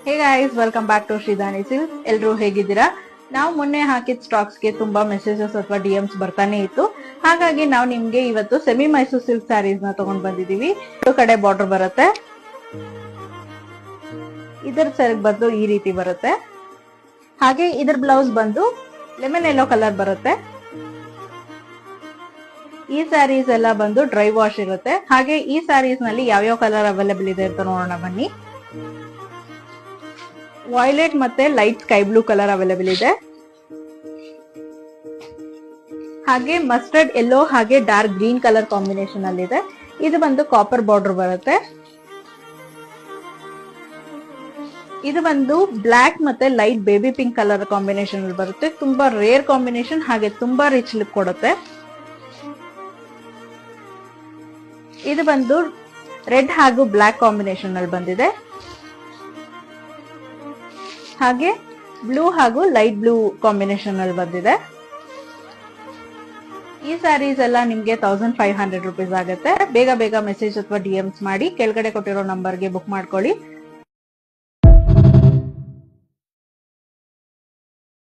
Hey guys, welcome back to Shridhani silks. ಎಲ್ರು ಹೇಗಿದ್ದೀರಾ? ನಾವು ಮೊನ್ನೆ ಹಾಕಿದ ಸ್ಟಾಕ್ಸ್ಗೆ ತುಂಬಾ ಮೆಸೇಜಸ್ ಅಥವಾ ಡಿಎಮ್ಸ್ ಬರ್ತಾನೆ ಇತ್ತು. ಹಾಗಾಗಿ ನಾವು ನಿಮ್ಗೆ ಇವತ್ತು ಸೆಮಿ ಮೈಸೂರ್ ಸಿಲ್ಕ್ ಸ್ಯಾರೀಸ್ ನ ತಗೊಂಡ್ ಬಂದಿದೀವಿ. ಎರಡು ಕಡೆ ಬಾರ್ಡರ್ ಬರುತ್ತೆ. ಇದರ ಸೆರಗ್ ಬಂದು ಈ ರೀತಿ ಬರುತ್ತೆ. ಹಾಗೆ ಇದರ ಬ್ಲೌಸ್ ಬಂದು ಲೆಮನ್ ಯೆಲ್ಲೋ ಕಲರ್ ಬರುತ್ತೆ. ಈ ಸ್ಯಾರೀಸ್ ಎಲ್ಲ ಬಂದು ಡ್ರೈ ವಾಶ್ ಇರುತ್ತೆ. ಹಾಗೆ ಈ ಸ್ಯಾರೀಸ್ ನಲ್ಲಿ ಯಾವ್ಯಾವ ಕಲರ್ ಅವೈಲೇಬಲ್ ಇದೆ ಅಂತ ನೋಡೋಣ ಬನ್ನಿ. ವಾಯ್ಲೆಟ್ ಮತ್ತೆ light sky blue colour available ಇದೆ. ಹಾಗೆ ಮಸ್ಟರ್ಡ್ ಯೆಲ್ಲೋ ಹಾಗೆ ಡಾರ್ಕ್ ಗ್ರೀನ್ ಕಲರ್ ಕಾಂಬಿನೇಷನ್ ಅಲ್ಲಿ ಇದೆ. ಇದು ಬಂದು ಕಾಪರ್ ಬಾರ್ಡರ್ ಬರುತ್ತೆ. ಇದು ಬಂದು ಬ್ಲಾಕ್ ಮತ್ತೆ light baby pink colour combination ಅಲ್ಲಿ ಬರುತ್ತೆ. ತುಂಬಾ ರೇರ್ ಕಾಂಬಿನೇಷನ್, ಹಾಗೆ ತುಂಬಾ ರಿಚ್ ಲುಕ್ ಕೊಡುತ್ತೆ. ಇದು ಬಂದು ರೆಡ್ ಹಾಗೂ ಬ್ಲಾಕ್ ಕಾಂಬಿನೇಷನ್ ಅಲ್ಲಿ ಬಂದಿದೆ. ಹಾಗೆ ಬ್ಲೂ ಹಾಗೂ ಲೈಟ್ ಬ್ಲೂ ಕಾಂಬಿನೇಷನ್ ಅಲ್ಲಿ ಬಂದಿದೆ. ಈ ಸ್ಯಾರೀಸ್ ಎಲ್ಲ ನಿಮ್ಗೆ 1500 ರುಪೀಸ್ ಆಗುತ್ತೆ. ಬೇಗ ಬೇಗ ಮೆಸೇಜ್ ಅಥವಾ ಡಿಎಮ್ಸ್ ಮಾಡಿ ಕೆಳಗಡೆ ಕೊಟ್ಟಿರೋ ನಂಬರ್ಗೆ ಬುಕ್ ಮಾಡ್ಕೊಳ್ಳಿ.